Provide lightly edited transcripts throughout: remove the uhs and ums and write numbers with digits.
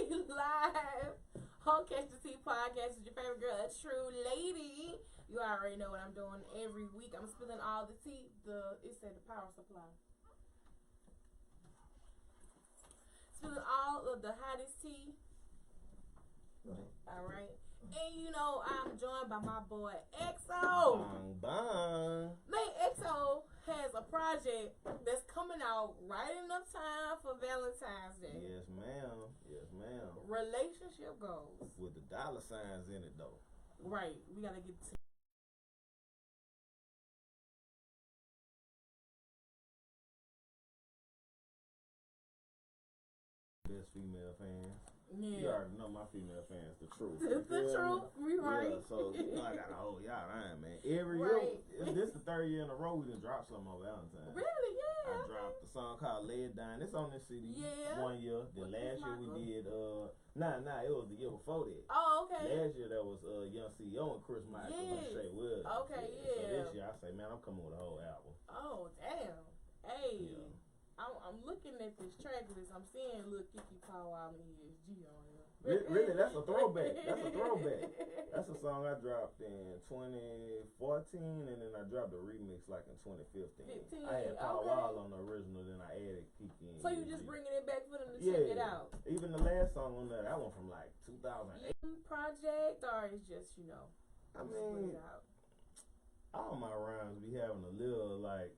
We live on Catch the Tea podcast with your favorite girl, a true lady. You already know what I'm doing every week. I'm spilling all the tea. It said the power supply. Spilling all of the hottest tea. All right. And you know I'm joined by my boy EXO. Bang. Man, EXO has a project that's coming out right enough time for Valentine's Day. Yes, ma'am. Yes, ma'am. Relationship goals. With the dollar signs in it, though. Right. We gotta get to best female fans. yeah. You already know my female fans, the truth. The truth. We right. Yeah, so you know I gotta hold y'all on, man. Every Right. year, this the third year in a row we done dropped something on Valentine's. Really? Yeah. I dropped a song called Lay It Down. It's on this CD. Yeah. 1 year. Then last year we did it was the year before that. Oh, okay. Last year that was Young CEO and Chris Michael and Yes. Shay Williams. Okay, So yeah. this year I say, man, I'm coming with a whole album. Oh, damn. Hey. Yeah. I'm looking at this track list. I'm seeing Lil Kiki Power out in ESG on here. Really, that's a throwback. That's a throwback. That's a song I dropped in 2014, and then I dropped a remix like in 2015. I had Paul Wall on the original, then I added Kiki in. So you just bringing it back for them to yeah, check it out? Even the last song on there, that one from like 2008. Project, or it's just, I just mean, bring it out. all my rhymes be having a little like,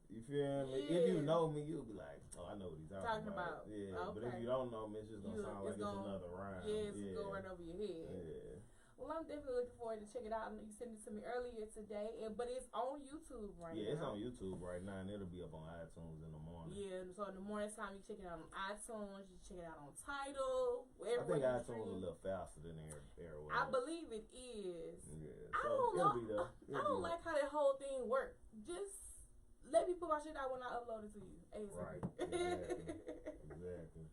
you feel me? Yeah. If you know me, you'll be like, oh, I know what he's talking about. Yeah, Okay. but if you don't know me, it's just gonna sound like it's another rhyme. Yeah, it's go right over your head. Yeah. Well, I'm definitely looking forward to check it out. You sent it to me earlier today, but it's on YouTube right now. Yeah, it's on YouTube right now, and it'll be up on iTunes in the morning. Yeah, so in the morning time, you check it out on iTunes, you check it out on Tidal. I think iTunes a little faster than Airwaves. I believe it is. Yeah, I so don't it'll know. be there. I don't like how that whole thing worked. Just let me put my shit out when I upload it to you. Right. ASAP. Exactly.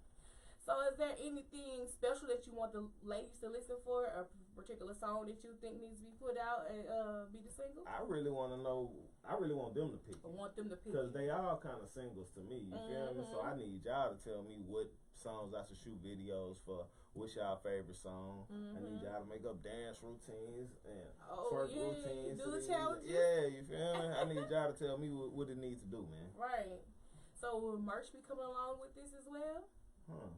So is there anything special that you want the ladies to listen for? A particular song that you think needs to be put out and be the single? I really want to know. I really want them to pick it. I want them to pick Because it. they all kind of singles to me. You feel me? So I need y'all to tell me what songs I should shoot videos for. What's y'all favorite song? I need y'all to make up dance routines and twerk routines. Do the challenges. Yeah, you feel me? I need y'all to tell me what it needs to do, man. Right. So will merch be coming along with this as well? Huh.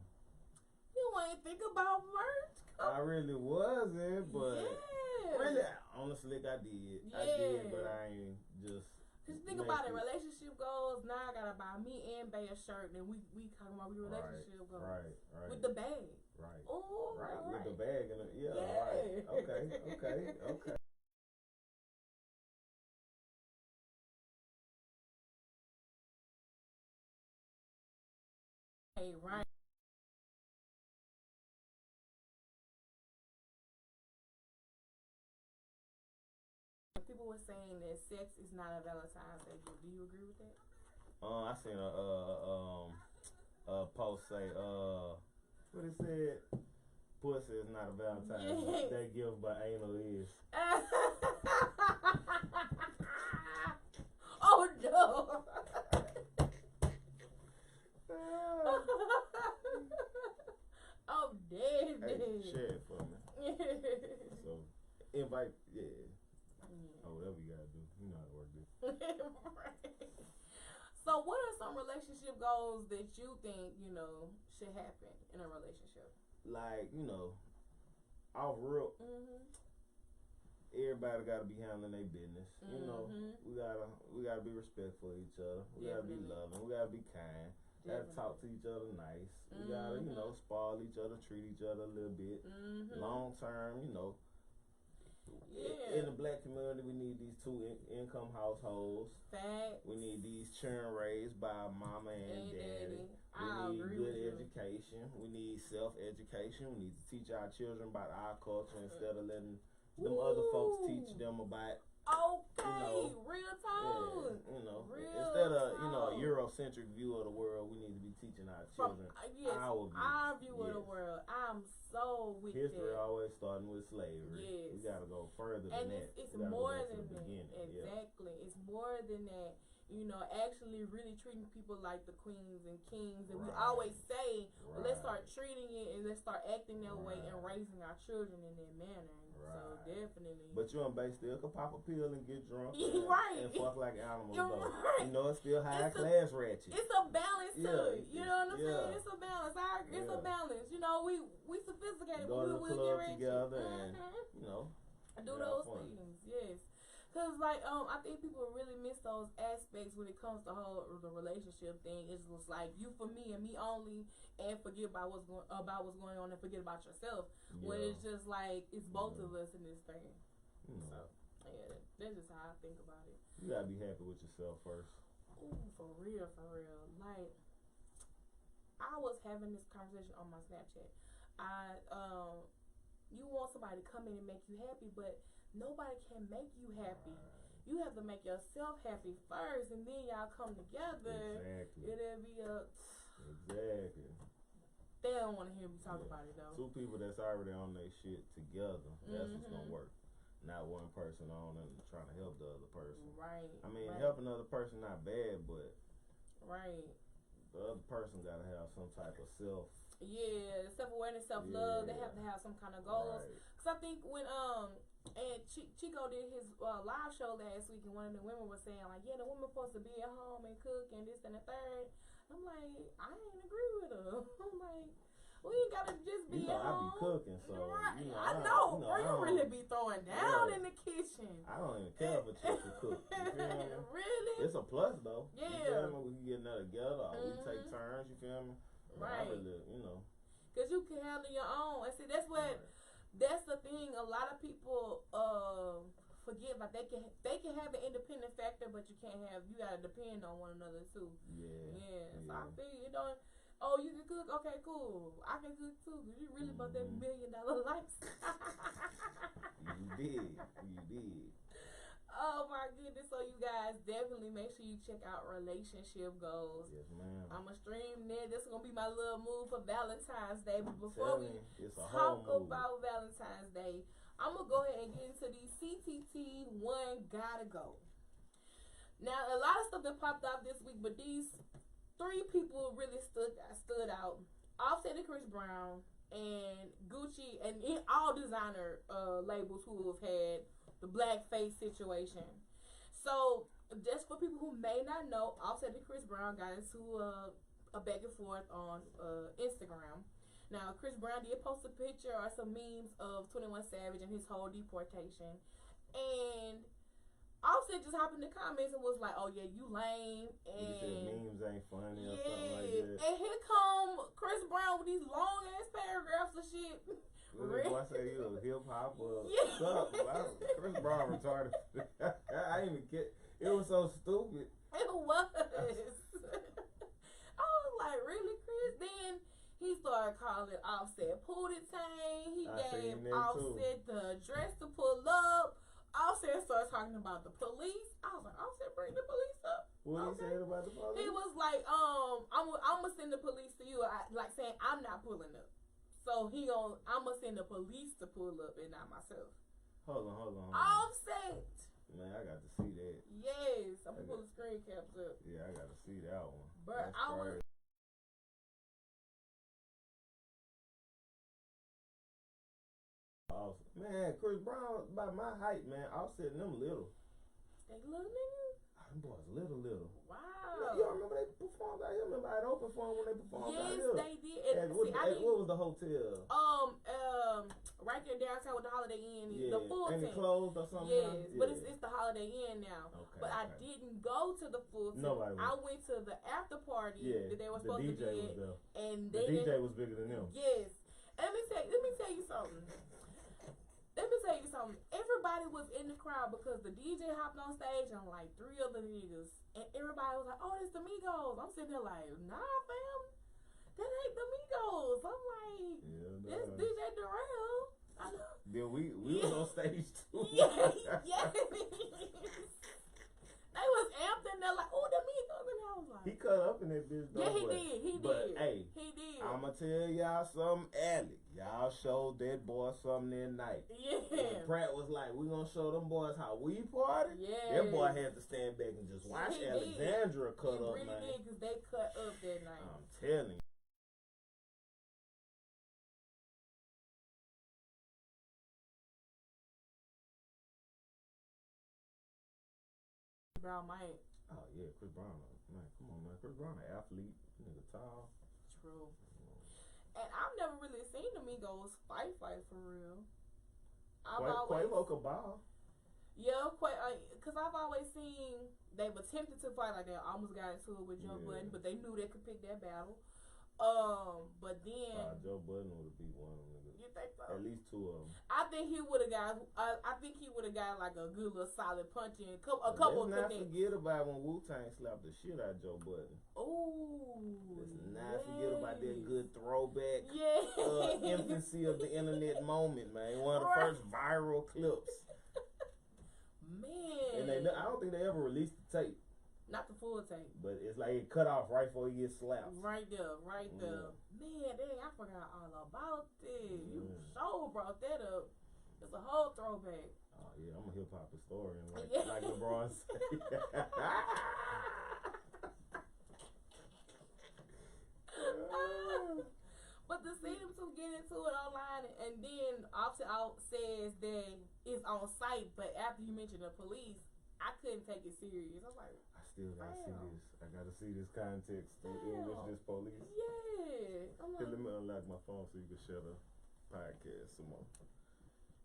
You ain't think about merch? I really wasn't, but yeah. really, honestly, I did. Yeah. I did, but I ain't just. Cause think about it, relationship goals. Now I gotta buy me and Bay a shirt, and we talking about relationship goals. Right. With the bag. Right. Oh, right. Right. With the bag and yeah. Right. Okay. Hey, right. People were saying that sex is not a Valentine's Day gift. Do you agree with that? I seen a post say what it said. Pussy is not a Valentine's Day gift, but anal is. Oh no! I'm dead. Hey, share it for me. So invite, or whatever you gotta do. You know how to work this. Right. So, what are some relationship goals that you think should happen in a relationship? Like off real. Everybody gotta be handling their business. We gotta be respectful of each other. We gotta be loving. We gotta be kind. We gotta talk to each other nice. We gotta spoil each other, treat each other a little bit. Long term, in the black community, we need these two income households. Facts. We need these children raised by mama and daddy. We need good education. We need self-education. We need to teach our children about our culture instead of letting them other folks teach them about. Okay, real talk. Yeah, instead of a Eurocentric view of the world, we need to be teaching our children our view of the world. I'm so with history that. always starting with slavery. Yes. We gotta go further than And that. it's more than that. Exactly. Yeah. It's more than that. actually really treating people like the queens and kings. And we always say, well, let's start treating it and let's start acting that way and raising our children in that manner. So definitely. But you and Bay still can pop a pill and get drunk and fuck like animals though. Right. It's still high class ratchet. It's a balance to it. You know what I'm saying? It's a balance. It's a balance. We sophisticated. Go to the club together and do those things. Yes. Cause I think people really miss those aspects when it comes to the relationship thing. It's just like you for me and me only, and forget about what's going on and forget about yourself. Yeah. When it's just like it's both of us in this thing. So that's just how I think about it. You gotta be happy with yourself first. Ooh, for real. Like I was having this conversation on my Snapchat. You want somebody to come in and make you happy, but nobody can make you happy. You have to make yourself happy first, and then y'all come together. Exactly. It'll be Exactly. They don't want to hear me talk about it though. Two people that's already on their shit together. That's what's gonna work. Not one person on and trying to help the other person. Right. I mean, helping the other person not bad, but the other person gotta have some type of self-awareness, self-love. They have to have some kind of goals. Cause I think when and Chico did his live show last week, and one of the women was saying like, the woman's supposed to be at home and cook and this and the third. I'm like, I ain't agree with her. I'm like, we ain't gotta just be at home. I be cooking, so I know, bro. You really be throwing down in the kitchen. I don't even care if a chick can cook. You feel me? Really? It's a plus though. Yeah. You feel me? We can get another together. Or we take turns. You feel me? Right. Cause you can handle your own. And see, that's what. That's the thing. A lot of people forget. Like they can have an independent factor, but you can't have. You gotta depend on one another too. Yeah. So I feel you don't. Oh, you can cook? Okay, cool. I can cook too. Cause you really about that $1 million lifestyle. You did. Oh my goodness. So you guys definitely make sure you check out Relationship Goals. Yes, ma'am. I'm going to stream there. This is going to be my little move for Valentine's Day. But before we talk about Valentine's Day, I'm going to go ahead and get into the CTT One Gotta Go. Now, a lot of stuff that popped out this week, but these 3 people really stood out. Offset and Chris Brown and Gucci and all designer labels who have had the blackface situation. So, just for people who may not know, Offset and Chris Brown got into a back and forth on Instagram. Now, Chris Brown did post a picture or some memes of 21 Savage and his whole deportation. And Offset just hopped in the comments and was like, oh yeah, you lame. And memes ain't funny or something like that. And here come Chris Brown with these long ass paragraphs of shit. Really? I say you hip hop or something. Chris Brown retarded. I didn't even get. It was so stupid. It was. I was like, really, Chris? Then he started calling Offset Pootie Tang. He gave Offset the address to pull up. Offset started talking about the police. I was like, Offset, bring the police up. What he said about the police? He was like, I'm gonna send the police to you. Like saying I'm not pulling up. So I'm gonna send the police to pull up and not myself. Hold on. Offset. Man, I got to see that. Yes, I'm gonna pull the screen caps up. Yeah, I got to see that one. But I was. Awesome. Man, Chris Brown by my height, man. Offset them little. They little niggas? Them boys little. Wow. You remember they performed out here? Remember I had open for them when they performed out here? Yes, they did. What was the hotel? Right there downtown with the Holiday Inn. Yeah. The Fulton. And it closed or something? Yes, but it's the Holiday Inn now. Okay, but I didn't go to the Fulton. Nobody went. I went to the after party that they were supposed to be at. And the DJ was bigger than them. Yes. Let me tell you something. Everybody was in the crowd because the DJ hopped on stage and like 3 other niggas. And everybody was like, oh, it's the Migos. I'm sitting there like, nah, fam. That ain't the Migos. I'm like, it's DJ Darrell. I know. Then we was on stage too. Yes. They was amped and they're like, oh, the Migos. And I was like, He cut up in that bitch though. Yeah, he did. But hey, he did. I'ma tell y'all something, Alec. Y'all showed that boy something that night. Yeah. When Pratt was like, we gonna show them boys how we party. Yeah. That boy had to stand back and just watch Alexandra cut up, man. He really did, because they cut up that night. I'm telling you. Brown might. Oh yeah, Chris Brown, man, come on, man, Chris Brown, an athlete, nigga, tall. True. And I've never really seen the Migos fight for real. Quavo could ball. Yeah, because I've always seen they've attempted to fight like that. Almost got into it with Joe Budden, but they knew they could pick that battle. But then Joe Budden would have beat one of them niggas. You think so? At least two of them. I think he would have got. I think he would have got like a good little solid punch in. A couple of Let's not forget about when Wu-Tang slapped the shit out of Joe Budden. Oh, let's not forget about that good throwback. Yeah. Infancy of the internet moment, man. One of the first viral clips. Man. And I don't think they ever released the tape. Not the full tape. But it's like it cut off right before he gets slapped. Right there. Man, dang, I forgot all about this. You sure brought that up. It's a whole throwback. Oh, yeah, I'm a hip-hop historian, like LeBron said. But to see them two get into it online, and then Officer Out says that it's on site, but after you mentioned the police, I couldn't take it serious. I'm like, I still gotta see this. I gotta see this context in which this police. Yeah. I'm like, let me unlock my phone so you can share the podcast some more.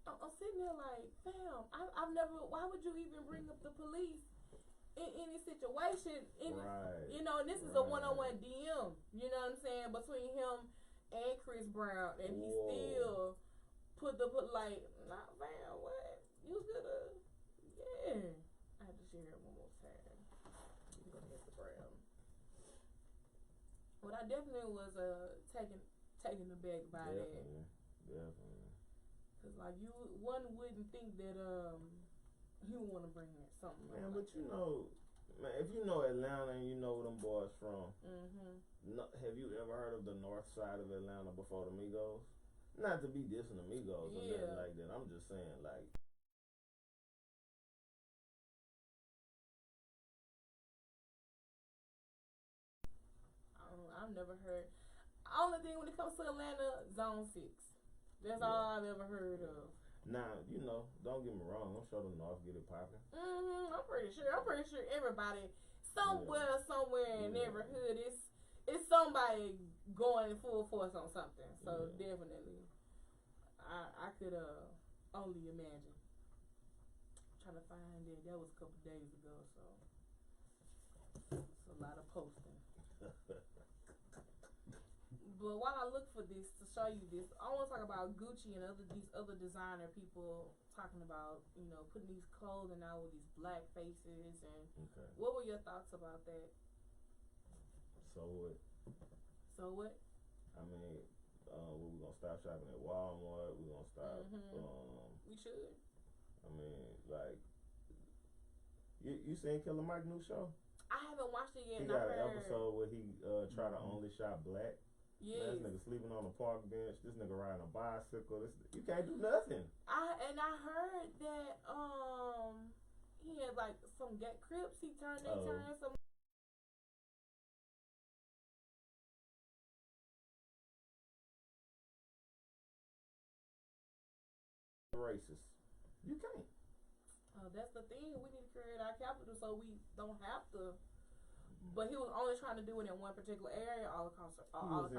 I'm sitting there like, fam, I've never. Why would you even bring up the police in any situation? Right. You know, and this is a one-on-one DM. You know what I'm saying, between him and Chris Brown, and he still put like, nah, fam, what? You shoulda, yeah. I have to share it one more time. You can Instagram. But I definitely was taken aback by that. Definitely. Cause like one wouldn't think that he would want to bring something. Man, but you know, man, if you know Atlanta and you know where them boys from, have you ever heard of the north side of Atlanta before the Migos? Not to be dissing the Migos or nothing like that. I'm just saying, like. I've never heard. Only thing when it comes to Atlanta, Zone 6. That's all I've ever heard of. Now, you know, don't get me wrong. I'm sure the North get it popping. I'm pretty sure everybody somewhere in every hood it's somebody going full force on something. So definitely, I could only imagine. I'm trying to find it. That was a couple days ago, so it's a lot of posting. But while I look for this to show you this, I want to talk about Gucci and these other designer people talking about, you know, putting these clothing out with these black faces. And what were your thoughts about that? So what? I mean, we're gonna stop shopping at Walmart. We're gonna stop. We should. I mean, like, you seen Killer Mike's new show? I haven't watched it yet. He got an episode where he try to only shop black. Yeah. This nigga sleeping on a park bench. This nigga riding a bicycle. You can't do nothing. I heard that he had like some get Crips. He turned some. Racist. You can't. That's the thing. We need to create our capital so we don't have to. But he was only trying to do it in one particular area all across the country.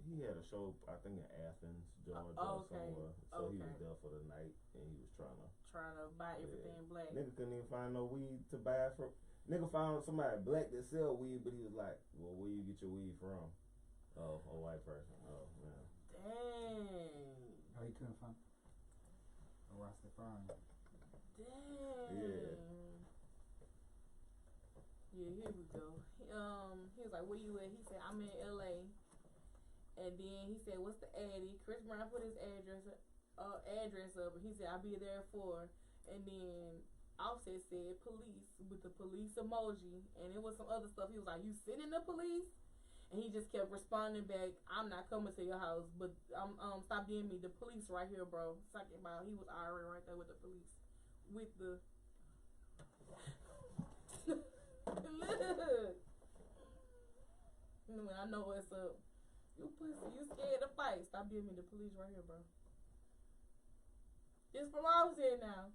He had a show, I think, in Athens, Georgia, or somewhere. So he was there for the night, and he was trying to buy everything black. Nigga couldn't even find no weed to buy from. Nigga found somebody black that sell weed, but he was like, "Well, where you get your weed from?" Oh, a white person. Oh man. Dang. Oh, he couldn't find a Rastafarian. Dang. Yeah. Yeah, here we go. He was like, "Where you at?" He said, "I'm in LA." And then he said, "What's the addy?" Chris Brown put his address up, and he said, "I'll be there at 4." And then Offset said police with the police emoji, and it was some other stuff. He was like, "You sending the police?" And he just kept responding back, "I'm not coming to your house, but stop being me. The police right here, bro." Talking about he was already right there with the police, with the look. I know what's up. You pussy, you scared to fight? Stop being me. The police right here, bro. It's from Offset now.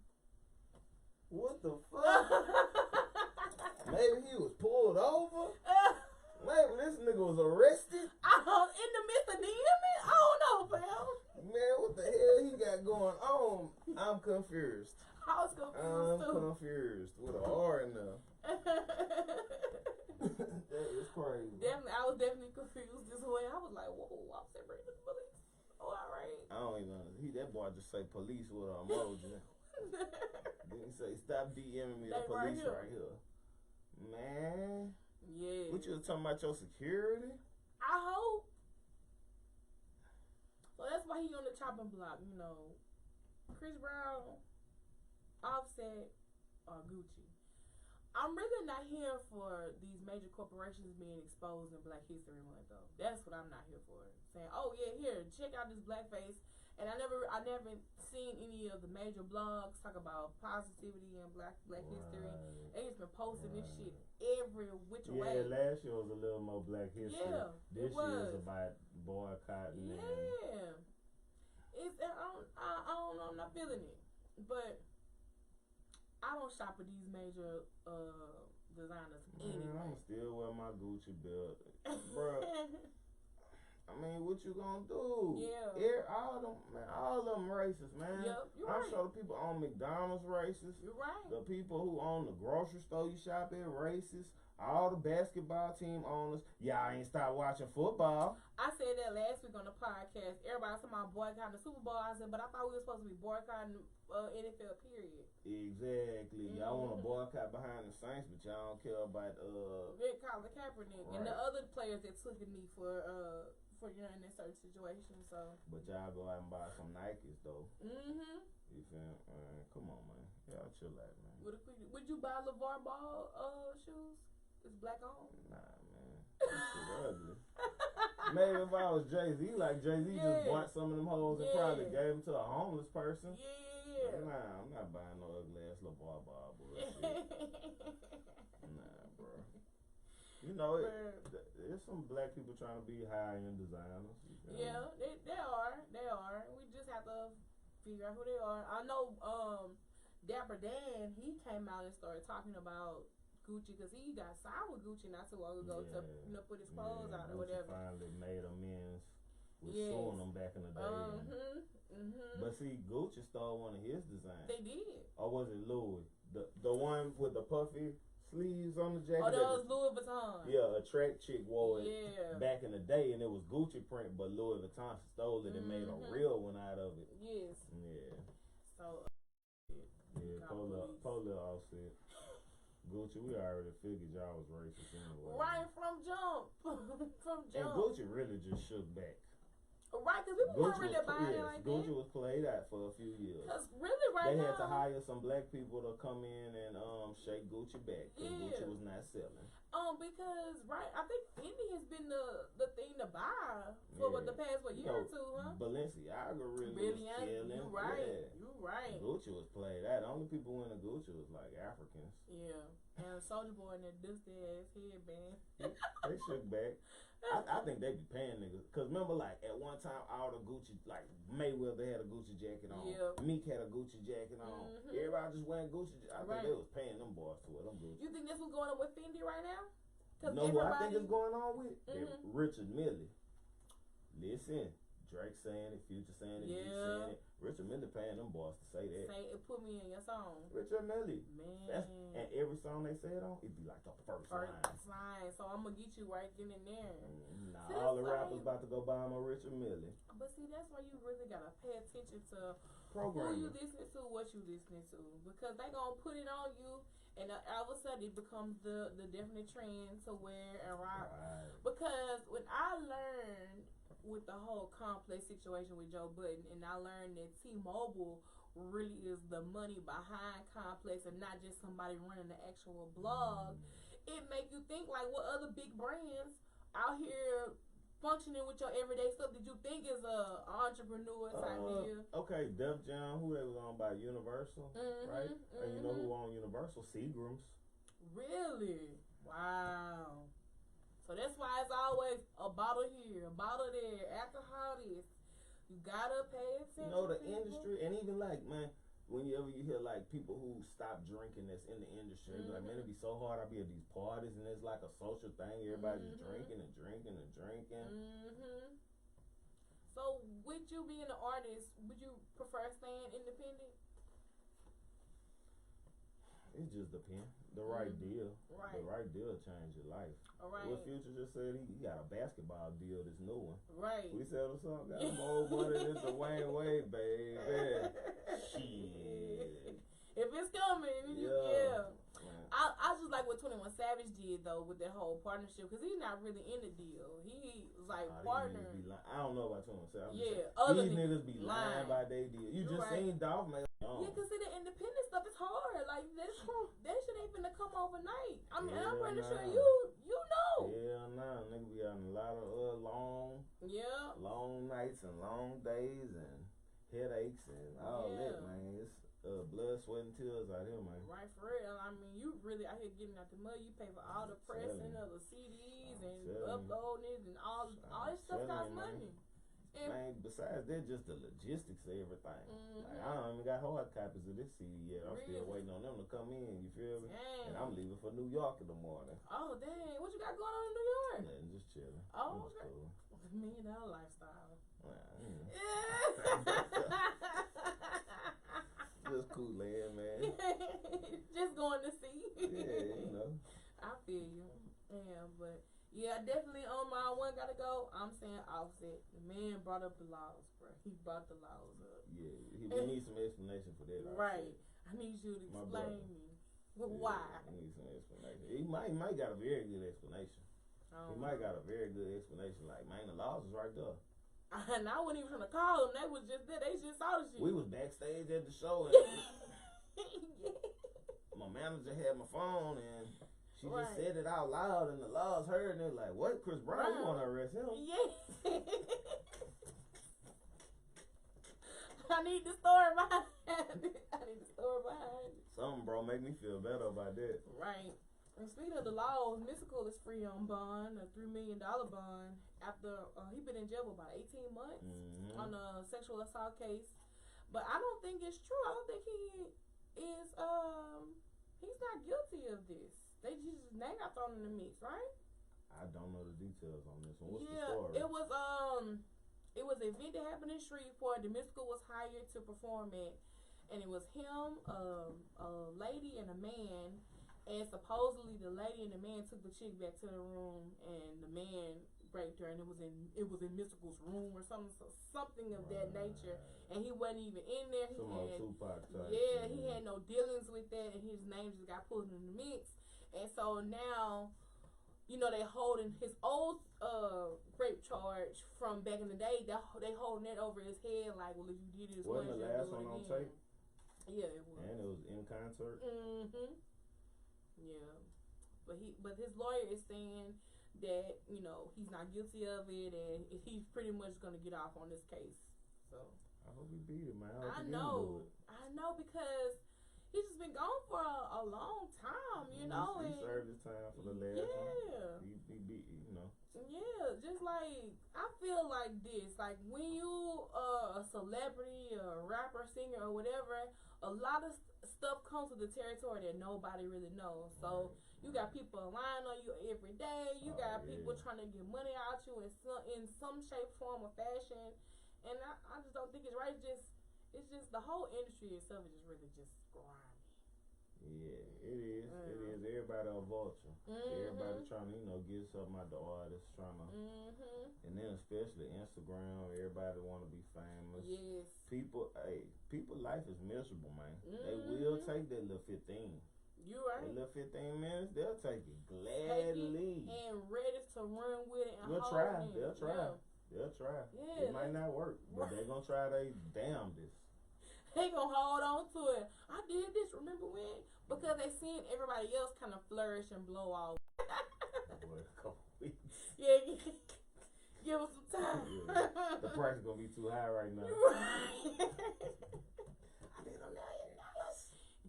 What the fuck? Maybe he was pulled over. Maybe this nigga was arrested. In the midst of DMing? I don't know, fam. Man, what the hell he got going on? I'm confused. I was confused too. Confused with an R in there. That is crazy. Definitely, I was definitely confused this way. I was like, "Whoa, Offset bring the police." Oh, all right. I don't even. That boy just say police with an emoji. Then he say, "Stop DMing me. The police right here." Man. Yeah. What you was talking about your security? I hope. So that's why he on the chopping block, you know. Chris Brown, Offset, or Gucci. I'm really not here for these major corporations being exposed in Black History Month, though. That's what I'm not here for. Saying, "Oh yeah, here, check out this blackface." And I never seen any of the major blogs talk about positivity and Black history. They just been posting this shit every which way. Yeah, last year was a little more Black history. Yeah, this year is about boycotting. Yeah, it's I don't know. I'm not feeling it, but I don't shop at these major designers anyway. I'm still wear my Gucci belt, bro. I mean, what you gonna do? Yeah. All of them racist, man. Yep, you're I'm right. sure the people on McDonald's racist. You're right. The people who own the grocery store you shop at racist. All the basketball team owners, y'all ain't stopped watching football. I said that last week on the podcast. Everybody talking about boycotting the Super Bowl. I said, but I thought we were supposed to be boycotting NFL, period. Exactly. Mm-hmm. Y'all want to boycott behind the Saints, but y'all don't care about Colin Kaepernick and the other players that took a knee for in that certain situation. So. But y'all go out and buy some Nikes though. Mm-hmm. You feel? Come on, man. Y'all chill out, man. Would you buy LeVar Ball shoes? It's black on. Nah, man. That shit ugly. Maybe if I was Jay-Z, like Jay-Z just bought some of them hoes and probably gave them to a homeless person. Yeah. Nah, I'm not buying no ugly ass LeVar Ball bullshit. Nah, bro. You know, there's some black people trying to be high-end designers. Yeah, they are. They are. We just have to figure out who they are. I know Dapper Dan, he came out and started talking about Gucci because he got signed with Gucci not too long ago to put his clothes out or whatever. Finally made amends with suing them back in the day. But see, Gucci stole one of his designs. They did. Or was it Louis? The one with the puffy sleeves on the jacket. Oh, that was Louis Vuitton. Yeah, a track chick wore it back in the day, and it was Gucci print, but Louis Vuitton stole it and made a real one out of it. Yes. Yeah. So. Polar Offset. Gucci, we already figured y'all was racist anyway. Right from jump. And Gucci really just shook back. Right, because people weren't really buying it like Gucci that. was played out for a few years. Because really now. They had to hire some black people to come in and shake Gucci back. Because Gucci was not selling. Because, I think Fendi has been the thing to buy for the past, year or two, huh? Balenciaga really was killing. You right. You right. Gucci was played out. The only people winning Gucci was like Africans. Yeah. And Soulja Boy and that dusty ass headband. They shook back. I think they be paying niggas. Because remember, like, at one time, all the Gucci, like, Mayweather had a Gucci jacket on. Yeah. Meek had a Gucci jacket on. Everybody just wearing Gucci. I think they was paying them boys to wear them Gucci. You think that's what's going on with Fendi right now? Know what I think is going on with? Richard Mille. Listen. Drake saying it, Future saying it, Meek saying it. Richard Mille paying them boys to say that. Say it, put me in your song. Richard Mille. Man. And every song they say it on, it'd be like the first line. So I'm going to get you right then and there. Nah, all the rappers about to go buy him a Richard Mille. But see, that's why you really got to pay attention to who you listening to, what you listening to. Because they going to put it on you, and all of a sudden it becomes the definite trend to wear and rock. Right. Because when I learned with the whole complex situation with Joe Budden, and I learned that T-Mobile really is the money behind Complex and not just somebody running the actual blog, it make you think like what other big brands out here functioning with your everyday stuff did you think is a entrepreneur type deal? Okay, Def Jam, who they was owned by Universal, right? And you know who owned Universal? Seagram's. Really? Wow. So that's why it's always a bottle here, a bottle there, alcohol this. You gotta pay attention. You know the industry, and even like, man, whenever you hear like people who stop drinking that's in the industry, they be like, man, it'd be so hard. I be at these parties and it's like a social thing. Everybody's drinking and drinking and drinking. So, with you being an artist, would you prefer staying independent? It just depends. The right deal. Right. The right deal change your life. All right. What Future just said, he got a basketball deal, this new one. Right. We sell the song, got some old money, this the Wayne Wade, baby. Shit. If it's coming, yeah. I just like what 21 Savage did though with that whole partnership because he's not really in the deal. He was like partner. I don't know about 21 Savage. Yeah, these niggas be lying by their deal. You just seen Dolph man. Yeah, cause see the independent stuff is hard. Like that shit ain't finna come overnight. I mean, I'm pretty sure you know. Yeah, nah, nigga be on a lot of long nights and long days and headaches and all that, man. It's blood, sweat, and tears out here, man. Right, for real. I mean, you really out here getting out the mud. You pay for all the pressing of the CDs and uploading it and all this stuff costs money. And man, besides that, just the logistics of everything. Like, I don't even got hard copies of this CD yet. I'm still waiting on them to come in, you feel me? Dang. And I'm leaving for New York in the morning. Oh, dang. What you got going on in New York? Nothing, just chilling. Oh, okay. Cool. $1 million lifestyle. Just cool, man. Just going to see. Yeah, you know. I feel you. Yeah, but yeah, definitely on my one gotta go. I'm saying Offset. The man brought up the laws, bro. He brought the laws up. Yeah, we need some explanation for that. Right. I need you to explain me. Well, why? I need some explanation. He might got a very good explanation. He might got a very good explanation. Like, man, the laws is right there. And I wasn't even trying to call them. They was just there. They just saw the shit. We was backstage at the show, and my manager had my phone, and she just said it out loud, and the laws heard, and they're like, "What? Chris Brown, you want to arrest him?" Yeah. I need the story behind it. Something, bro, make me feel better about that. Right. And speaking of the laws, Mystical is free on bond, a $3 million bond, after he been in jail for about 18 months on a sexual assault case. But I don't think it's true. I don't think he is, he's not guilty of this. They just name got thrown in the mix, right? I don't know the details on this one. What's the story? It was an event that happened in Shreveport. The Mystical was hired to perform it, and it was him, a lady, and a man. And supposedly the lady and the man took the chick back to the room, and the man raped her, and it was in Mystical's room or something of that nature. And he wasn't even in there. He had no dealings with that, and his name just got pulled in the mix. And so now, you know, they holding his old rape charge from back in the day. They holding that over his head, like, well, if you did this, wasn't the last one on tape? Yeah, it was. And it was in concert. Yeah, but his lawyer is saying that, you know, he's not guilty of it, and he's pretty much gonna get off on this case. So I hope he beat it, man. I know, because he's just been gone for a long time, you know. He served his time for the last one. He beat, you know. Yeah, just like I feel like this, like when you a celebrity, a rapper, singer, or whatever, a lot of stuff comes with the territory that nobody really knows. So you got people lying on you every day. You got people trying to get money out you in some shape, form, or fashion. And I just don't think it's right. It's just the whole industry itself is just really just grimy. Yeah, it is. It is. Everybody a vulture. Everybody trying to, you know, get something out the artist, trying to, and then especially Instagram. Everybody want to be famous. Yes. People life is miserable, man. They will take that little 15. You right. That little 15 minutes, they'll take it gladly. And ready to run with it. And They'll try. They'll try. Yeah. They'll try. Yeah, it might not work, but they're gonna try their damnedest. They gonna hold on to it. I did this, remember when? Because they seen everybody else kind of flourish and blow off. Boy, a couple weeks. Yeah, give us some time. Yeah. The price is gonna be too high right now. Right. I need $1 million.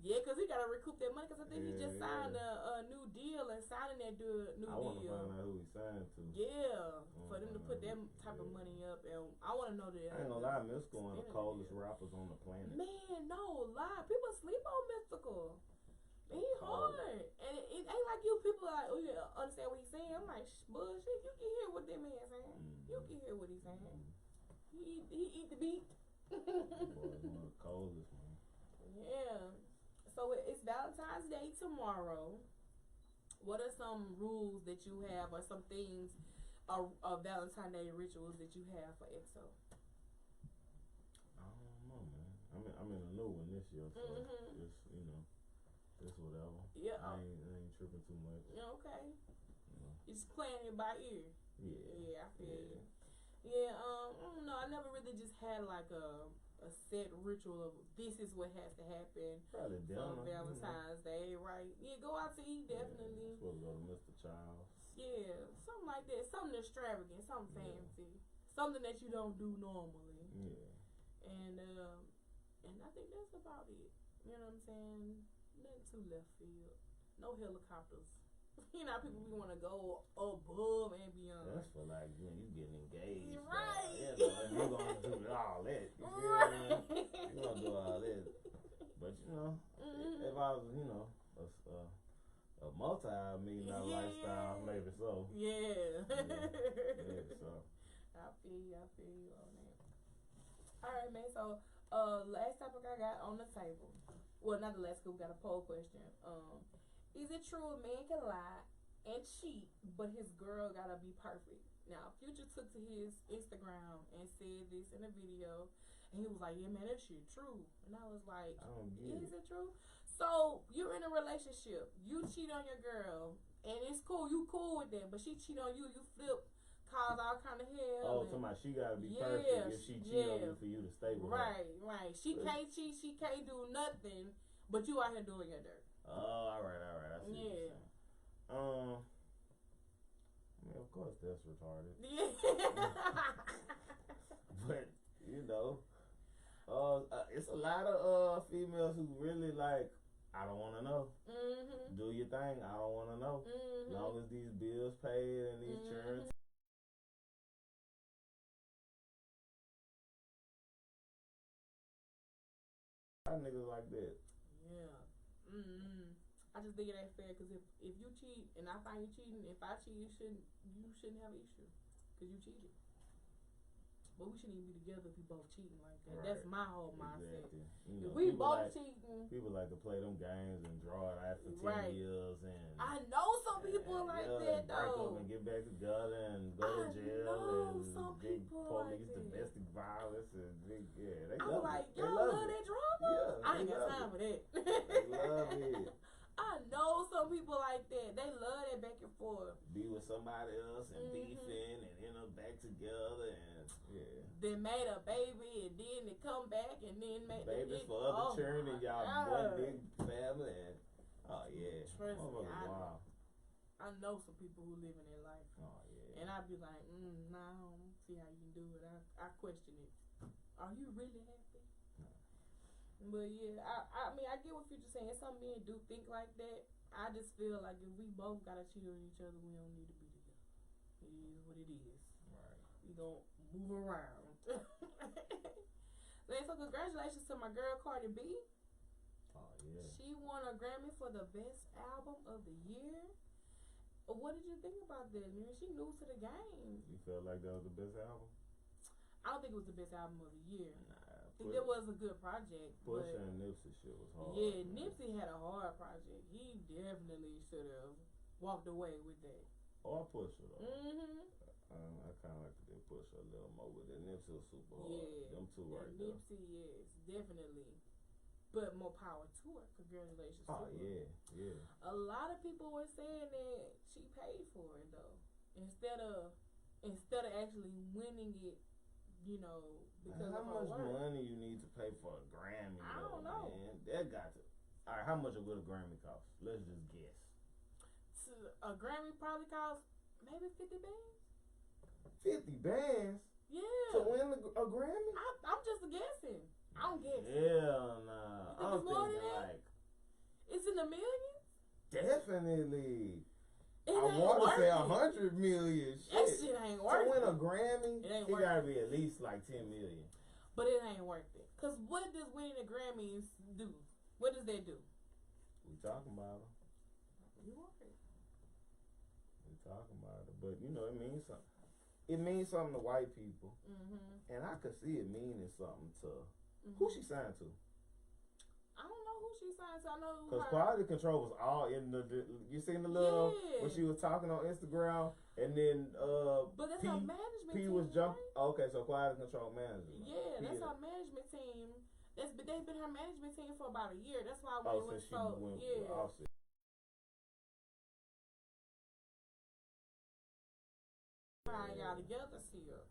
Yeah, because he got to recoup that money because I think he just signed yeah. a new deal and signing that new deal. I want to find out who he signed to. Yeah, for them to put that type of money up. And I want to know that. I ain't gonna lie, Mystical one of the coldest rappers on the planet. Man, no lie. People sleep on Mystical. He hard. And it ain't like you people are like, oh, you understand what he's saying. I'm like, bullshit. You can hear what that man's saying. You can hear what he's saying. He eat the beat. Boy, one of the coldest, man. Yeah. So it's Valentine's Day tomorrow. What are some rules that you have, or some things, or Valentine's Day rituals that you have for EXO? I don't know, man. I'm in a new one this year, so just just whatever. Yeah. I ain't tripping too much. Yeah, okay. You know. You're just playing it by ear. Yeah. Yeah, I feel you. Yeah. I don't know. I never really just had like a set ritual of this is what has to happen Probably for Valentine's Day, right? Yeah, go out to eat, definitely. Supposed to go to Mr. Childs. Yeah, something like that. Something extravagant, something fancy. Something that you don't do normally. Yeah. And I think that's about it. You know what I'm saying? Nothing too left field. No helicopters. You know how people want to go above and beyond. That's for like when you getting engaged. Right. You know, and you're going to do all that. You feel me? You're going to do all that. But, if I was, a multi-million-dollar lifestyle, maybe so. Yeah. Maybe so. I feel you on that. All right, man. So, last topic I got on the table. Well, not the last, because we got a poll question. Is it true a man can lie and cheat, but his girl gotta be perfect? Now, Future took to his Instagram and said this in a video, and he was like, yeah, man, that shit true. And I was like, is it true? So, you're in a relationship. You cheat on your girl, and it's cool. You cool with that, but she cheat on you. You flip, cause all kind of hell. Oh, somebody, she gotta be perfect if she cheat on you for you to stay with her. Right. She can't cheat. She can't do nothing, but you out here doing your dirt. Oh, all right. I see what you're saying. I mean, of course that's retarded. Yeah. But it's a lot of females who really like, I don't want to know. Do your thing. I don't want to know. As long as these bills paid and these insurance. Niggas like that. Yeah. I just think it ain't fair, because if you cheat and I find you cheating, if I cheat, you shouldn't have an issue because you cheated. But we shouldn't even be together if we both cheating like that. Right. That's my whole mindset. Exactly. If we both cheating, people like to play them games and draw it out for 10 years, and I know some people like that though. Break up and get back together and go to jail and some big police, domestic violence, and big they love like, it. Y'all love that drama. Yeah, I ain't got time for that. They love it. I know some people like that. They love that back and forth. Be with somebody else and beefing and end up back together and They made a baby and then they come back and then make babies for other children and y'all one big family and Trust me, wow. I know some people who live in their life. Oh yeah. And I'd be like, nah, I don't see how you can do it. I question it. Are you really happy? But yeah, I mean, I get what Future's saying. Some men do think like that. I just feel like if we both gotta cheat on each other, we don't need to be together. It is what it is. Right. We gonna move around. So congratulations to my girl Cardi B. Oh yeah. She won a Grammy for the best album of the year. What did you think about that, man? She new to the game. You felt like that was the best album? I don't think it was the best album of the year. Nah. I think it was a good project. Pusha and Nipsey shit was hard. Yeah, Nipsey had a hard project. He definitely should have walked away with that. Or Pusha though. I kind of like to get Pusha a little more with it. Nipsey was super hard. Yeah, them two right there. Nipsey, yes, definitely. But more power to her. Congratulations to her. Yeah. A lot of people were saying that she paid for it though. Instead of actually winning it you know, because how of her much work. money you need to pay for a Grammy? I don't know. Man. That got to. All right, how much would a Grammy cost? Let's just guess. A Grammy probably costs maybe 50 bands. 50 bands? Yeah. To win a Grammy? I'm just guessing. I'm guessing. Hell nah. You think it's more than that? Like. It's in the millions? Definitely. I want to say 100 million. That shit ain't worth it. To win a Grammy, it gotta be at least like 10 million. But it ain't worth it. Cause what does winning the Grammys do? What does that do? We talking about it. You right. We talking about it, but you know it means something. It means something to white people, and I could see it meaning something to who she signed to. I don't know who she signed to. I know because Quality Control was all in the you seen the little when she was talking on Instagram, and then but that's her management team. Was jumping. Right? Okay, so Quality Control manager. Yeah, that's her management team. They've been her management team for about a year. That's why when it was so I got together still.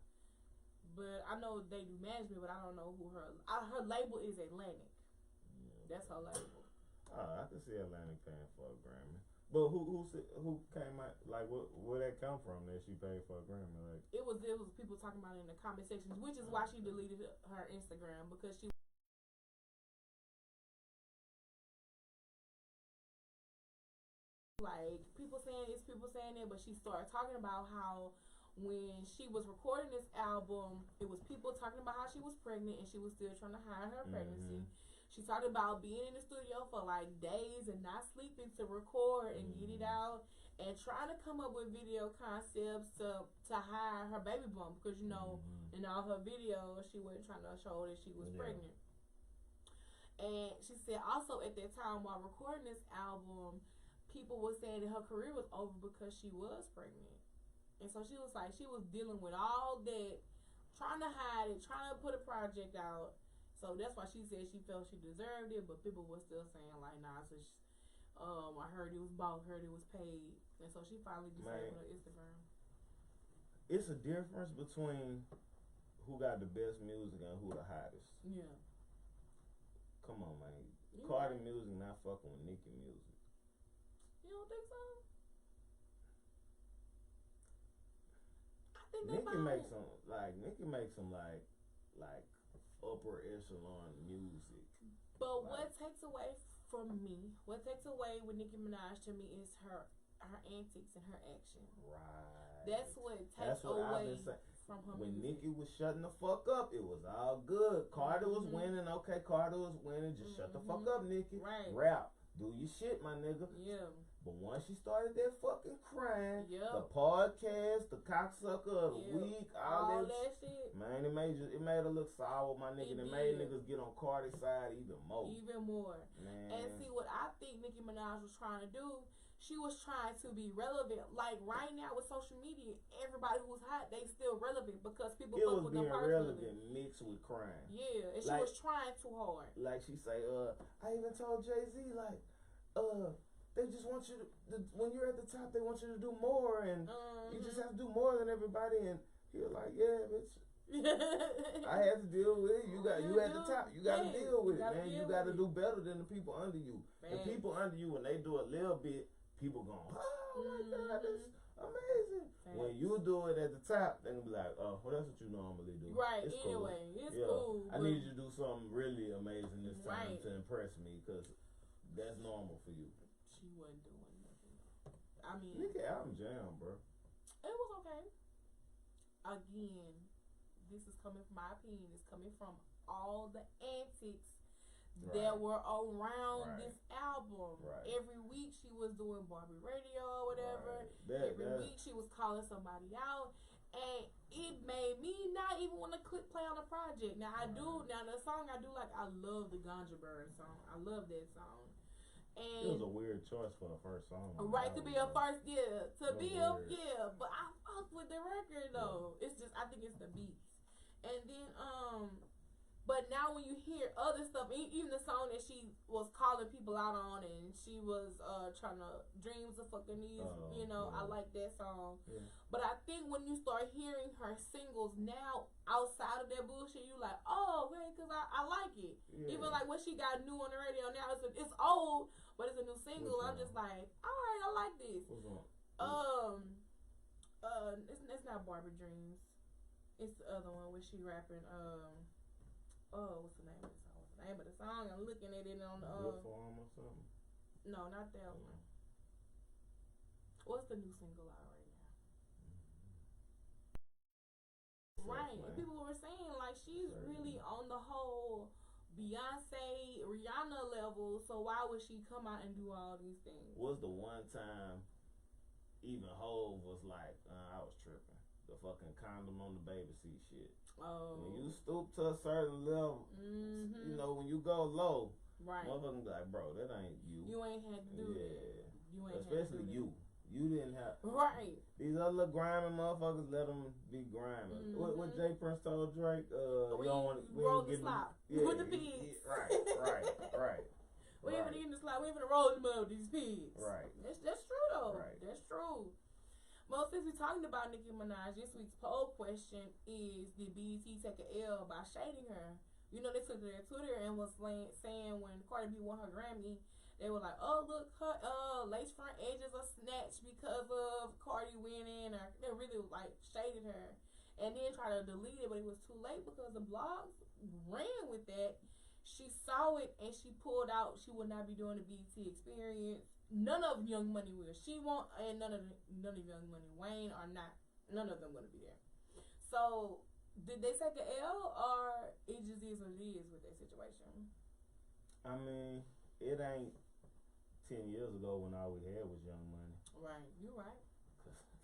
But I know they do management, but I don't know who her label is. Atlantic. Yeah. That's her label. I can see Atlantic paying for a Grammy. But who came out, like where that come from that she paid for a Grammy? Like it was people talking about it in the comment sections, which is why she deleted her Instagram, because she like people saying it, but she started talking about how when she was recording this album, it was people talking about how she was pregnant and she was still trying to hide her pregnancy. She talked about being in the studio for like days and not sleeping to record and get it out, and trying to come up with video concepts to hide her baby bump, because you know in all her videos she wasn't trying to show that she was pregnant. And she said also at that time while recording this album, people were saying that her career was over because she was pregnant. And so she was like, she was dealing with all that, trying to hide it, trying to put a project out. So that's why she said she felt she deserved it, but people were still saying like, nah, so I heard it was bought, heard it was paid. And so she finally disabled her Instagram. It's a difference between who got the best music and who the hottest. Yeah. Come on, man. Cardi music not fucking with Nicki music. You don't think so? Nicki makes some upper echelon music. But what takes away with Nicki Minaj to me is her antics and her action. Right. That's what takes away from her when music. Nicki was shutting the fuck up, it was all good. Cardi was winning. Okay, Cardi was winning. Just shut the fuck up, Nicki. Right. Rap. Do your shit, my nigga. Yeah. But once she started that fucking crying, the podcast, the cocksucker of the week, all that shit, man, it made her look sour, my nigga. It made niggas get on Cardi's side even more. Man. And see what I think Nicki Minaj was trying to do. She was trying to be relevant. Like right now with social media, everybody who's hot, they still relevant because people fuck with them personally. It was being relevant mixed with crying. Yeah, and she was trying too hard. Like she say, I even told Jay-Z, like, they just want you to, when you're at the top, they want you to do more, and you just have to do more than everybody. And he was like, yeah, bitch. I had to deal with it. You at the top. You got to deal with it, man. You got to do better than the people under you. The people under you, when they do a little bit, people going, oh my God, that's amazing. When you do it at the top, they're going to be like, oh, well, that's what you normally do. Right, it's anyway, cool. It's cool. I need you to do something really amazing this time to impress me, because that's normal for you. She wasn't doing nothing. I mean, Nicki album jam, bro. It was okay. Again, this is coming from my opinion. It's coming from all the antics that were around this album. Every week she was doing Barbie Radio or whatever. Every week she was calling somebody out. And it made me not even want to play on the project. Now the song I do like, I love the Ganja Bird song. I love that song. And it was a weird choice for the first song. Right, to be a first, but I fuck with the record though. It's just, I think it's the beats. And then But now when you hear other stuff, even the song that she was calling people out on, and she was trying to dreams of fucking these, I like that song. Yeah. But I think when you start hearing her singles now outside of that bullshit, you like, oh, okay, because I like it. Yeah. Even like what she got new on the radio now, it's old, but it's a new single. I'm just like, all right, I like this. It's not Barbie Dreams. It's the other one where she rapping. What's the name of the song? What's the name of the song? I'm looking at it on the. Good Form or something? No, not that one. What's the new single out right now? Right. And people were saying like she's really on the whole Beyonce, Rihanna level. So why would she come out and do all these things? Was the one time even Hov was like, I was tripping. The fucking condom on the baby seat shit. Oh. When you stoop to a certain level, when you go low, right? Motherfuckers be like, bro, that ain't you. You ain't had to do that. You ain't especially you. You didn't have. Right. These other little grimy motherfuckers, let them be grimy. What Jay Prince told Drake? You don't want to roll the slop with the pigs. Right. We ain't in the slop. We ain't gonna roll them up with these pigs. Right. That's true though. Right. That's true. Well, since we're talking about Nicki Minaj, this week's poll question is, did BET take an L by shading her? They took to their Twitter and was saying when Cardi B won her Grammy, they were like, oh, look, her lace front edges are snatched because of Cardi winning, or they really, like, shaded her. And then tried to delete it, but it was too late because the blogs ran with that. She saw it and she pulled out. She would not be doing the BET experience. None of Young Money will. She won't, and none of Young Money, Wayne are not. None of them going to be there. So, did they take an L, or it just is what it is with that situation? I mean, it ain't 10 years ago when all we had was Young Money. Right, you're right.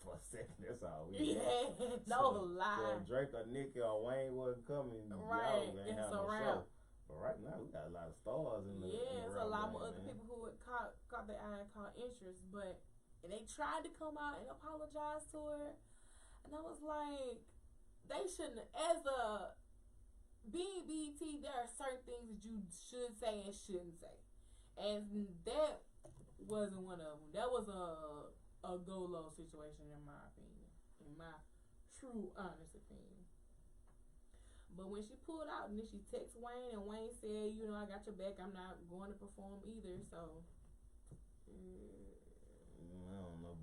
For a second, that's all we had. Yeah, no lie. So Drake or Nicki or Wayne wasn't coming, right? Y'all ain't have no show. But right now, we got a lot of stars in the it's a lot more other people who would caught their eye and caught interest. But they tried to come out and apologize to her. And I was like, they shouldn't, as a being BET, there are certain things that you should say and shouldn't say. And that wasn't one of them. That was a go-low situation in my opinion. In my true, honest opinion. But when she pulled out and then she texted Wayne, and Wayne said, I got your back, I'm not going to perform either, so. I don't know.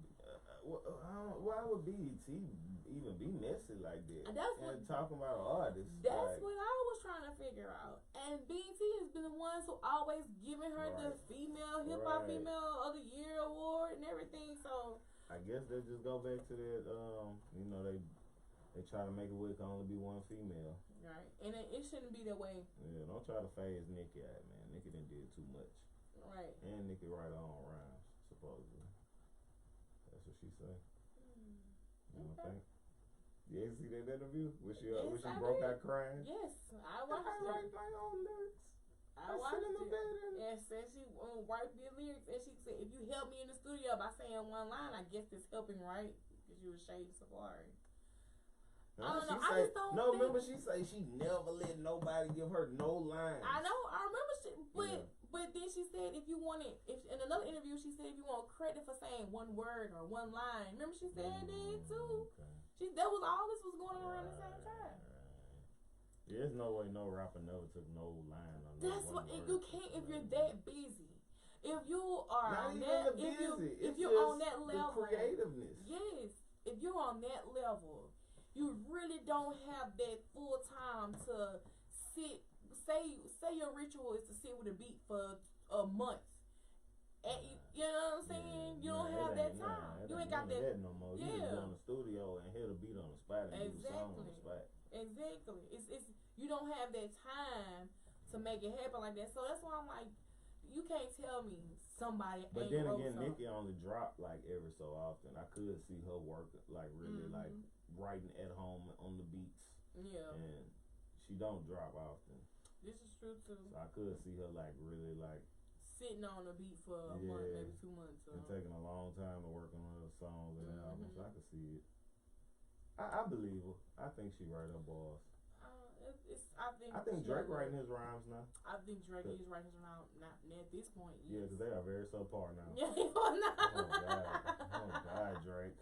Why would BET even be messy like that? And talking about an artist. That's what I was trying to figure out. And BET has been the ones who always giving her the female, hip-hop female of the year award and everything, so. I guess they just go back to that, they try to make it where it can only be one female. Right. And it shouldn't be that way. Yeah, don't try to phase Nicki out, man. Nicki done did too much. Right. And Nicki write her own rhymes, supposedly. That's what she say. You don't think? You ain't see that interview? When she broke out crying? Yes. I watched it. I write my own lyrics. I watched it. And said she write the lyrics, and she said, if you help me in the studio by saying one line, I guess it's helping, right? Because you were shading Safari. I don't know. I just don't think. Remember she say she never let nobody give her no lines. I know. I remember but then she said if you wanted, in another interview she said if you want credit for saying one word or one line. Remember she said that too. Okay. That was all this was going on around the same time. There's no way no rapper never took no line on that. That's what you can't if you're that busy. If you are on that, if you're on that level, the creativeness. Yes, if you're on that level. You really don't have that full time to sit. Say your ritual is to sit with a beat for a month. And you know what I'm saying? You don't have that time. You ain't got that no more. You just go in the studio and hit a beat on the spot and do a song on the spot. Exactly. It's you don't have that time to make it happen like that. So that's why I'm like, you can't tell me somebody. But then again, Nicki only dropped like every so often. I could see her work like really like writing at home on the beats. Yeah. And she don't drop often. This is true too. So I could see her like really like sitting on a beat for a month, maybe 2 months. And taking a long time to work on her songs and albums. So I could see it. I believe her. I think she write her bars. I think Drake writing his rhymes now. I think Drake is writing his rhymes not at this point. Yes. Yeah, because they are very subpar now. Yeah, Oh God, Drake.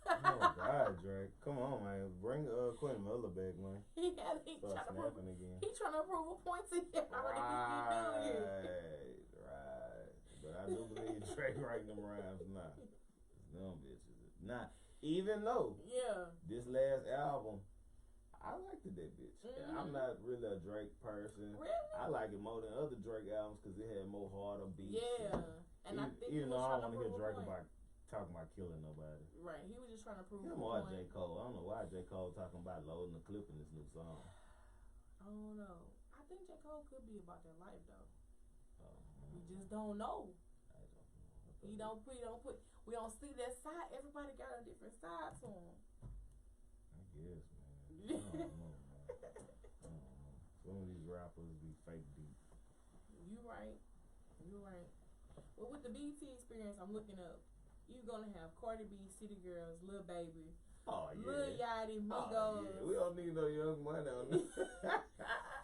Oh God, Drake. Come on, man. Bring Quentin Miller back, man. He trying to prove a point to him. Right. But I do believe Drake writing them rhymes now. Them bitches. Nah, even though this last album, I liked that bitch. Mm-hmm. I'm not really a Drake person. Really? I like it more than other Drake albums because it had more harder beats. Yeah. And I think even though I don't want to hear Drake talking about killing nobody. Right. He was just trying to prove him or J. Cole. I don't know why J. Cole talking about loading the clip in this new song. I don't know. I think J. Cole could be about that life though. We just don't know. I don't know. We don't see that side. Everybody got a different side to him. I guess, man. I don't know, man. Some of these rappers be fake deep. You right. Well, with the BET experience, I'm looking up. You're gonna have Cardi B, City Girls, Lil Baby, Lil Yachty, Migos. We don't need no Young Money on this.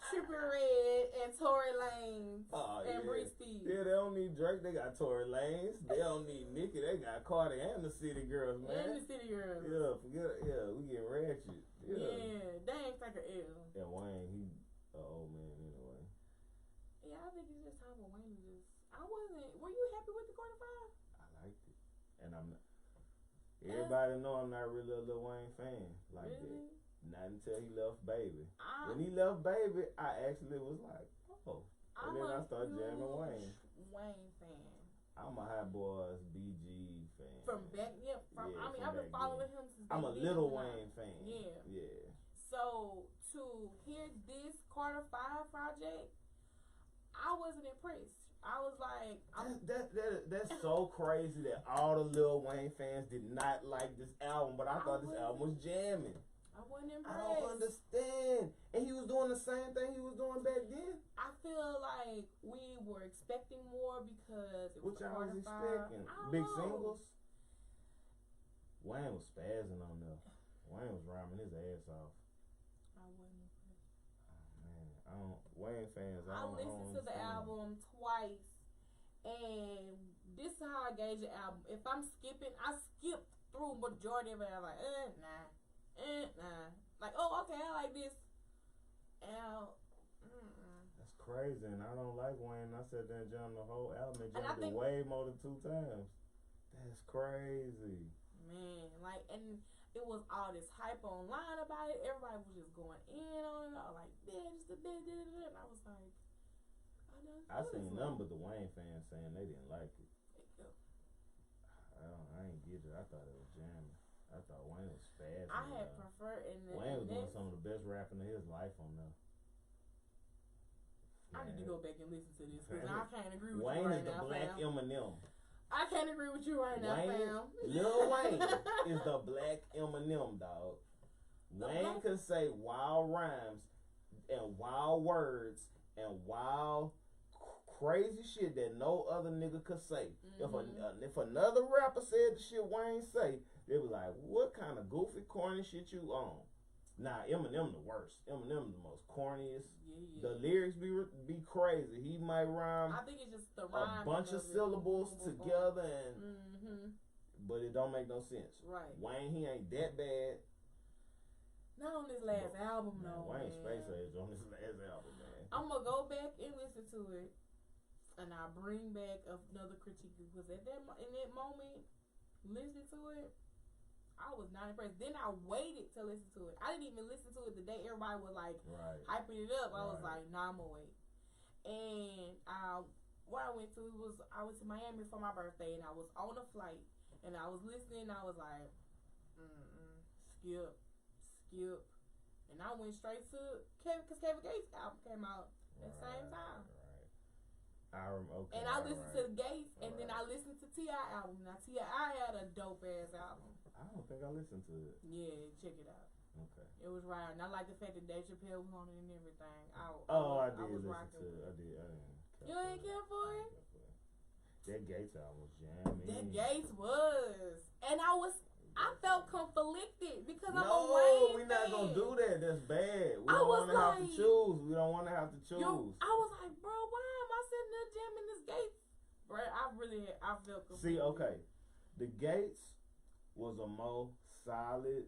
Trippie Redd and Tory Lanez and Bree Steve. Yeah, they don't need Drake. They got Tory Lanez. They don't need Nicki. They got Cardi and the City Girls, man. And the City Girls. We get ratchet. Yeah, they ain't take a L. Yeah, Wayne, he old man anyway. Yeah, I think it's just time for Wayne to just. Were you happy with the quarter five? I liked it, and I'm not. Everybody know I'm not really a Lil Wayne fan like that. Not until he left Baby. When he left Baby, I actually was like, oh. And then I started jamming Wayne. Wayne fan. I'm a Hot Boys BG fan. I've been following him since. I'm a Little Wayne fan. Yeah. So to hear this quarter five project, I wasn't impressed. I was like, that's so crazy that all the Lil Wayne fans did not like this album, but I thought this album was jamming. I wasn't impressed. I don't understand. And he was doing the same thing he was doing back then. I feel like we were expecting more because it was what y'all was expecting? Big singles? Wayne was spazzing on there. Wayne was rhyming his ass off. I wasn't impressed. Oh, man. Wayne fans, I listened to the album twice, and this is how I gauge the album. If I'm skipping, I skip through majority of it. I'm like, nah. Like, oh, okay, I like this. That's crazy, and I don't like Wayne. I sat there and jammed the whole album and jammed it way more than 2 times. That's crazy. Man, like, and it was all this hype online about it. Everybody was just going in on it. All like, this, and I was like, I seen none but the Wayne fans saying they didn't like it. I ain't get it. I thought it was jamming. I thought Wayne was fast. I had preferred Wayne was doing some of the best rapping of his life on there. I need to go back and listen to this because I can't agree with Wayne you right is the now, black fam. Eminem. I can't agree with you right now, fam. Lil Wayne is the black Eminem, dog. Wayne could say wild rhymes and wild words and wild crazy shit that no other nigga could say. Mm-hmm. If another rapper said the shit Wayne say, they be like, what kind of goofy, corny shit you on? Nah, Eminem the worst. Eminem the most corniest. Yeah. The lyrics be crazy. He might rhyme. I think it's just the rhyme. A bunch of syllables together, and but it don't make no sense. Right. Wayne, he ain't that bad. Not on this last album, though. Wayne Space Age on this last album, man. I'm gonna go back and listen to it, and I'll bring back another critique because in that moment, listening to it, I was not impressed. Then I waited to listen to it. I didn't even listen to it the day everybody was like hyping it up. I was like, nah, I'm gonna wait. And what I went to to Miami for my birthday, and I was on a flight, and I was listening. And I was like, skip, and I went straight to because Kevin Gates' album came out at the same time. And I listened to the Gates, and then I listened to T.I. album. Now T.I. had a dope ass album. I don't think I listened to it. Yeah, check it out. Okay. It was right. And I like the fact that Dave Chappelle was on it and everything. I did listen to it. I didn't. You ain't care for it? That Gates album was jamming. That Gates was. And I felt comfortable conflicted because I'm a Wayne fan. No, we're not gonna do that. That's bad. We don't want to have to choose. We don't want to have to choose. I was like, bro, why am I sitting there jamming this Gates? Bro, I felt conflicted. See, okay, the Gates was a more solid,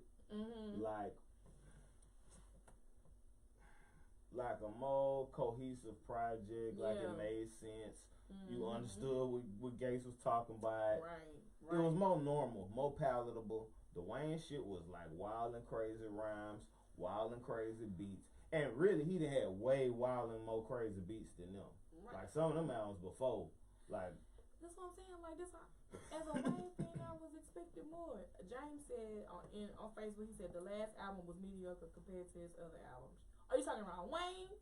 like a more cohesive project. Like it made sense. You understood what Gates was talking about. Right. It was more normal, more palatable. The Wayne shit was like wild and crazy rhymes, wild and crazy beats. And really, he done had way wild and more crazy beats than them. Right. Like some of them albums before. Like, that's what I'm saying. Like this, as a Wayne fan, I was expecting more. James said on Facebook, he said the last album was mediocre compared to his other albums. Are you talking about Wayne,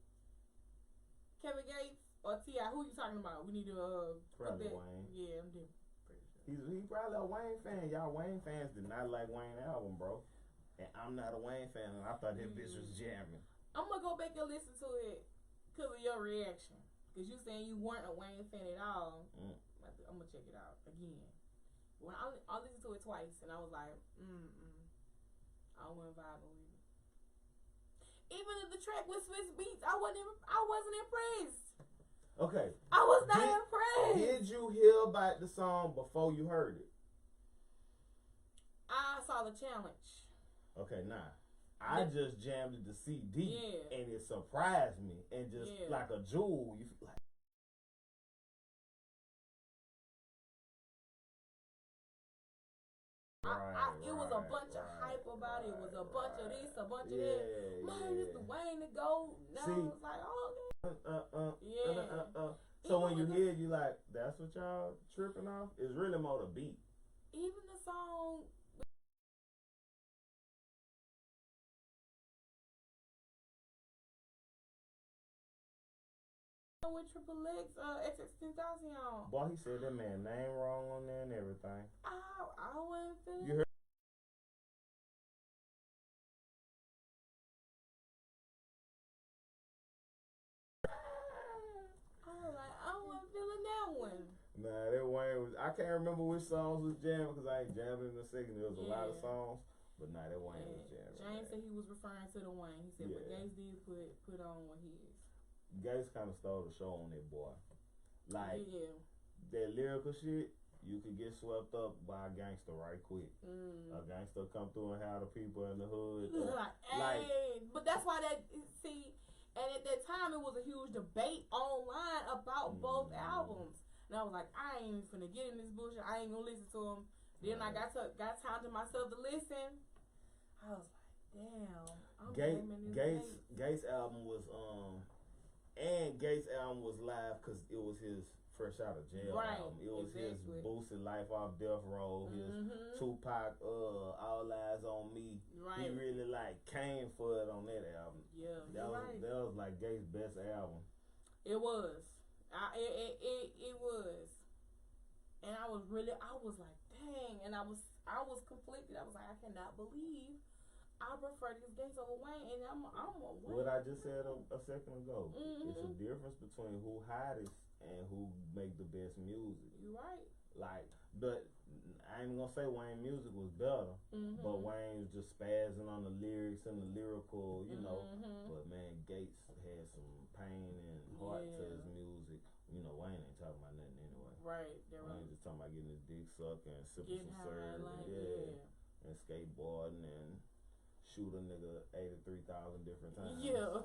Kevin Gates, or T.I.? Who are you talking about? We need to probably Wayne. Yeah, I'm pretty sure. He probably a Wayne fan. Y'all Wayne fans did not like Wayne album, bro. And I'm not a Wayne fan, and I thought that bitch was jamming. I'm gonna go back and listen to it because of your reaction. Because you saying you weren't a Wayne fan at all. I'm gonna check it out again. When I listened to it twice, and I was like, I wasn't vibing with it. Even if the track was Swiss Beats, I wasn't impressed. Okay. I was not impressed. Did you hear about the song before you heard it? I saw the challenge. Okay, I just jammed the CD, and it surprised me, and just like a jewel, you feel like. It was a bunch of hype about it. It was a bunch of this, a bunch of that. Man, it's the Wayne to go. Now it's like, So when you hear it, you like, that's what y'all tripping off? It's really more the beat. Even the song. With Triple X, XX1000. Boy, he said that man name wrong on there and everything. I wasn't feeling. You heard? I wasn't feeling that one. Nah, that Wayne was. I can't remember which songs was jamming because I ain't jamming in a second. There was a lot of songs, but nah, that Wayne was jamming. James said he was referring to the Wayne. He said, but Gates did put on what he is. Gates kind of stole the show on that boy. Like, that lyrical shit, you could get swept up by a gangster right quick. A gangster come through and have the people in the hood. But that's why and at that time it was a huge debate online about both albums. And I was like, I ain't even finna get in this bullshit. I ain't gonna listen to them. Then I got time to myself to listen. I was like, damn. Gates' album was and Gates' album was live because it was his fresh out of jail album. It was his boosted life off death row. His Tupac, All Eyes on Me. Right. He really like came for it on that album. Yeah, that was like Gates' best album. It was. It was. And I was like, dang. And I was conflicted. I was like, I cannot believe I prefer these Gates over Wayne, and I'm a Wayne. What I just said a second ago. It's a difference between who hottest and who make the best music. You're right. Like, but I ain't gonna say Wayne music was better, but Wayne was just spazzing on the lyrics and the lyrical, you know. But man, Gates had some pain and heart to his music. You know, Wayne ain't talking about nothing anyway. Right. Wayne just talking about getting his dick sucked and sipping some syrup, and skateboarding and shoot a nigga 83,000 different times. Yeah.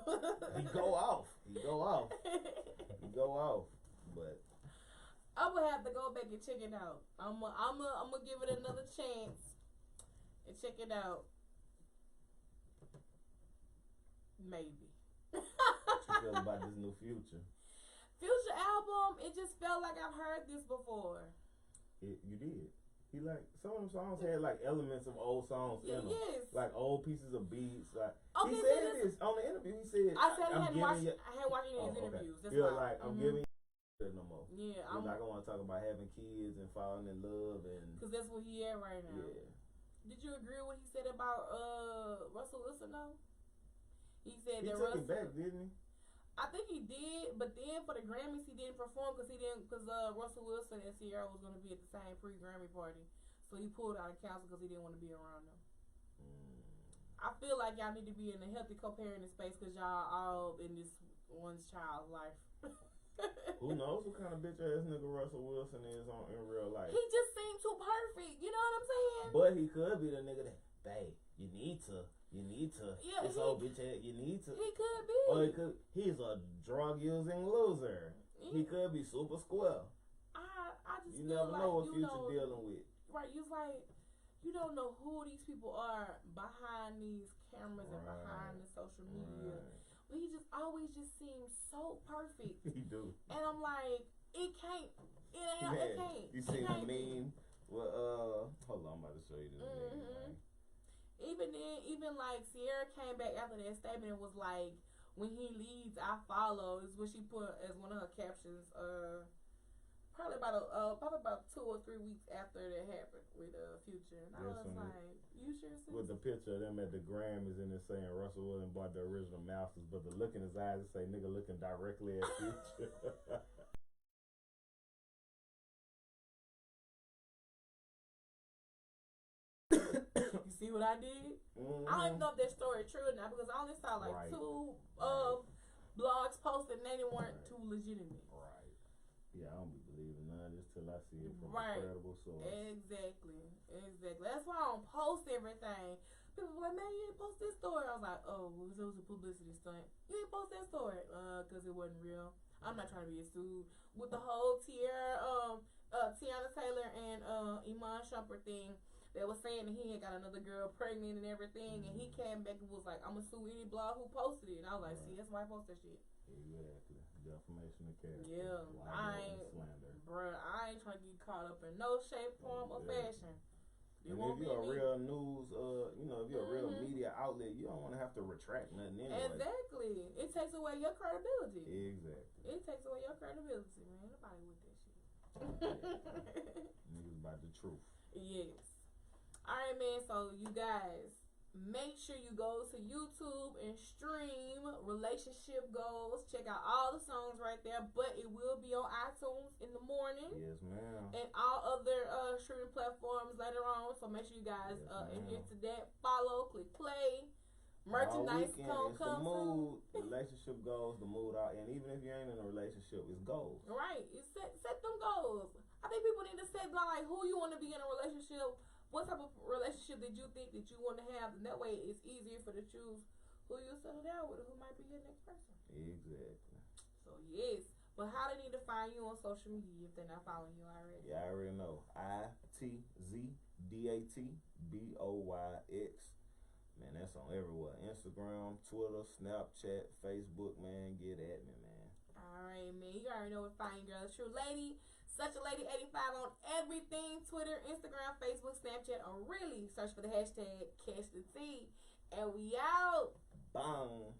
He go off. But I'm gonna have to go back and check it out. I'm gonna give it another chance and check it out. Maybe. What you feel about this new Future album? It just felt like I've heard this before. You did. He like some of them songs had like elements of old songs in them, like old pieces of beats. Like he said this on the interview. He said, "I said I hadn't watched any of his interviews. That's like I'm giving you no more. Yeah, I'm not gonna want to talk about having kids and falling in love and because that's what he at right now. Yeah. Did you agree with what he said about Russell Wilson though? He said that Russell took it back, didn't he? I think he did, but then for the Grammys he didn't perform because Russell Wilson and Sierra was going to be at the same pre-Grammy party, so he pulled out of council because he didn't want to be around them. I feel like y'all need to be in a healthy co-parenting space because y'all all in this one's child's life. Who knows what kind of bitch ass nigga Russell Wilson is in real life? He just seemed too perfect. You know what I'm saying? But he could be the nigga that, babe, you need to. Yeah, this old bitch ass, you need to. He could be. Or he's a drug using loser. He could be super square. I just you feel never like know what future dealing with. Right, you like you don't know who these people are behind these cameras and behind the social media. But he just always just seems so perfect. He do. And I'm like, it can't. It can't. You seen a meme? Well, hold on, I'm about to show you this meme. Right? Even then, even like Sierra came back after that statement and was like, when he leaves, I follow, is what she put as one of her captions. Probably about 2 or 3 weeks after that happened with Future, and I was like, "You sure?" With the picture of them at the Grammys and it's saying Russell Wilson bought the original Masters, but the look in his eyes it say nigga looking directly at Future. You see what I did? I don't even know if that story is true or not because I only saw like 2 blogs posted and they weren't too legitimate. Right. Yeah, I don't be believing none of this till I see it from a credible source. Exactly. That's why I don't post everything. People were like, man, you didn't post this story. I was like, oh, well, it was a publicity stunt. You didn't post that story. Because it wasn't real. I'm not trying to be sued. With the whole Tiana Taylor and Iman Shumpert thing, they were saying that he had got another girl pregnant and everything, and he came back and was like, I'm going to sue any blog who posted it. And I was like, see, that's why I post that shit. Exactly. Defamation of character. Yeah. I ain't trying to get caught up in no shape, form, or fashion. And if you're a real news, if you're a real media outlet, you don't want to have to retract nothing anyway. Exactly. It takes away your credibility. Exactly. It takes away your credibility, man. Nobody with that shit. Niggas about the truth. Yes. Alright, man. So, you guys, make sure you go to YouTube and stream Relationship Goals. Check out all the songs right there, but it will be on iTunes in the morning. Yes, ma'am. And all other streaming platforms later on. So make sure you guys adhere to that. Follow, click play. Merchandise come soon. Relationship goals, the mood out. And even if you ain't in a relationship, it's goals. Right. Set them goals. I think people need to set like who you want to be in a relationship. What type of relationship did you think that you want to have? And that way it's easier for to choose who you settle down with or who might be your next person. Exactly. So, yes. But how they need to find you on social media if they're not following you already? Yeah, I already know. ITZDATBOYX. Man, that's on everywhere. Instagram, Twitter, Snapchat, Facebook, man. Get at me, man. Alright, man. You already know what fine girl. True lady. Such a Lady 85 on everything. Twitter, Instagram, Facebook, Snapchat, or really search for the hashtag catchthetea. And we out. Bang.